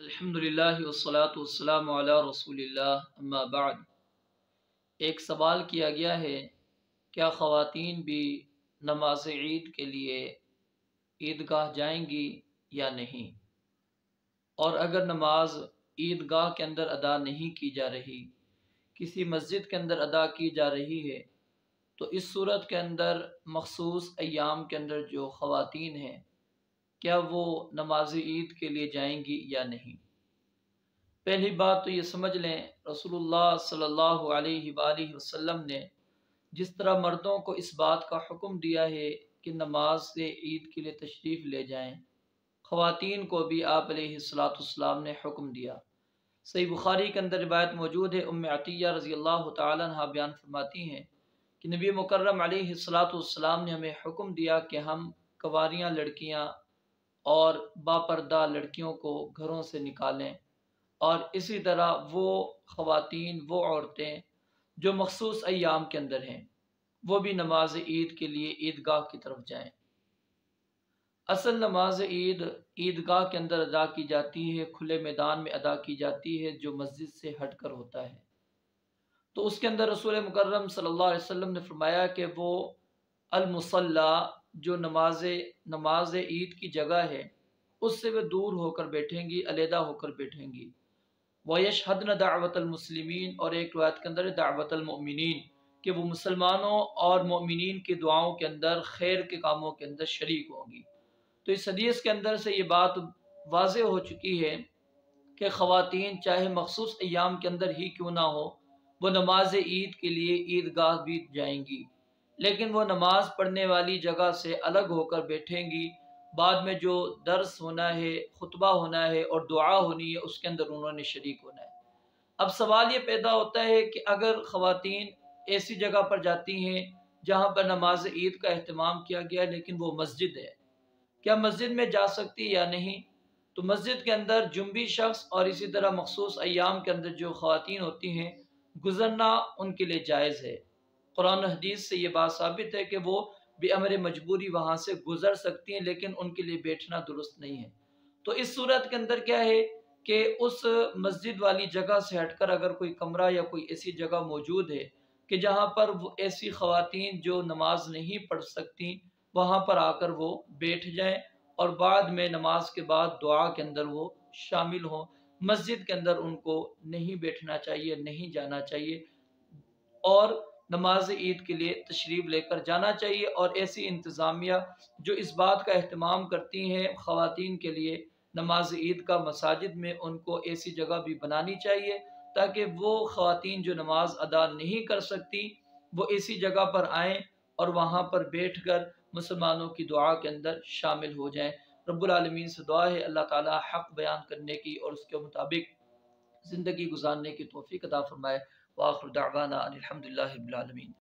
الحمدللہ والصلاة والسلام علی رسول اللہ اما بعد۔ ایک سوال کیا گیا ہے، کیا خواتین بھی نماز عید کے لیے عیدگاہ جائیں گی یا نہیں؟ اور اگر نماز عیدگاہ کے اندر ادا نہیں کی جا رہی، کسی مسجد کے اندر ادا کی جا رہی ہے، تو اس صورت کے اندر مخصوص ایام کے اندر جو خواتین ہیں، کیا وہ نماز عید کے لیے جائیں گی یا نہیں؟ پہلی بات تو یہ سمجھ لیں، رسول اللہ صلی اللہ علیہ وآلہ وسلم نے جس طرح مردوں کو اس بات کا حکم دیا ہے کہ نماز سے عید کے لیے تشریف لے جائیں، خواتین کو بھی آپ علیہ السلام نے حکم دیا۔ صحیح بخاری کے اندر روایت موجود ہے، ام عطیہ رضی اللہ تعالی عنہ بیان فرماتی ہیں کہ نبی مکرم علیہ السلام نے ہمیں حکم دیا کہ ہم کنواریاں لڑکیاں اور باپردہ لڑکیوں کو گھروں سے نکالیں، اور اسی طرح وہ خواتین، وہ عورتیں جو مخصوص ایام کے اندر ہیں، وہ بھی نماز عید کے لیے عیدگاہ کی طرف جائیں۔ اصل نماز عید عیدگاہ کے اندر ادا کی جاتی ہے، کھلے میدان میں ادا کی جاتی ہے جو مسجد سے ہٹ کر ہوتا ہے۔ تو اس کے اندر رسول مکرم صلی اللہ علیہ وسلم نے فرمایا کہ وہ المصلی، جو نماز عید کی جگہ ہے، اس سے وہ دور ہو کر بیٹھیں گی، علیحدہ ہو کر بیٹھیں گی۔ وَيَشْهَدْنَ دَعْوَةَ الْمُسْلِمِينَ، اور ایک روایت کے اندر دعوت المؤمنین، کہ وہ مسلمانوں اور مومنین کی دعاؤں کے اندر، خیر کے کاموں کے اندر شریک ہوں گی۔ تو اس حدیث کے اندر سے یہ بات واضح ہو چکی ہے کہ خواتین چاہے مخصوص ایام کے اندر ہی کیوں نہ ہو، وہ نماز عید کے لیے عیدگاہ بھی جائیں گی، لیکن وہ نماز پڑھنے والی جگہ سے الگ ہو کر بیٹھیں گی۔ بعد میں جو درس ہونا ہے، خطبہ ہونا ہے اور دعا ہونی ہے، اس کے اندر انہوں نے شریک ہونا ہے۔ اب سوال یہ پیدا ہوتا ہے کہ اگر خواتین ایسی جگہ پر جاتی ہیں جہاں پر نماز عید کا اہتمام کیا گیا ہے لیکن وہ مسجد ہے، کیا مسجد میں جا سکتی یا نہیں؟ تو مسجد کے اندر جنبی شخص اور اسی طرح مخصوص ایام کے اندر جو خواتین ہوتی ہیں، گزرنا ان کے لیے جائز ہے۔ قرآن و حدیث سے یہ بات ثابت ہے کہ وہ بے امر مجبوری وہاں سے گزر سکتی ہیں، لیکن ان کے لیے بیٹھنا درست نہیں ہے۔ تو اس صورت کے اندر کیا ہے کہ اس مسجد والی جگہ سے ہٹ کر اگر کوئی کمرہ یا کوئی ایسی جگہ موجود ہے کہ جہاں پر وہ ایسی خواتین جو نماز نہیں پڑھ سکتی، وہاں پر آ کر وہ بیٹھ جائیں اور بعد میں نماز کے بعد دعا کے اندر وہ شامل ہوں۔ مسجد کے اندر ان کو نہیں بیٹھنا چاہیے، نہیں جانا چاہیے، اور نماز عید کے لیے تشریف لے کر جانا چاہیے۔ اور ایسی انتظامیہ جو اس بات کا اہتمام کرتی ہیں خواتین کے لیے نماز عید کا، مساجد میں ان کو ایسی جگہ بھی بنانی چاہیے تاکہ وہ خواتین جو نماز ادا نہیں کر سکتی، وہ ایسی جگہ پر آئیں اور وہاں پر بیٹھ کر مسلمانوں کی دعا کے اندر شامل ہو جائیں۔ رب العالمین سے دعا ہے اللہ تعالی حق بیان کرنے کی اور اس کے مطابق زندگی گزارنے کی توفیق عطا فرمائے۔ وآخر دعوانا ان الحمدللہ رب العالمین۔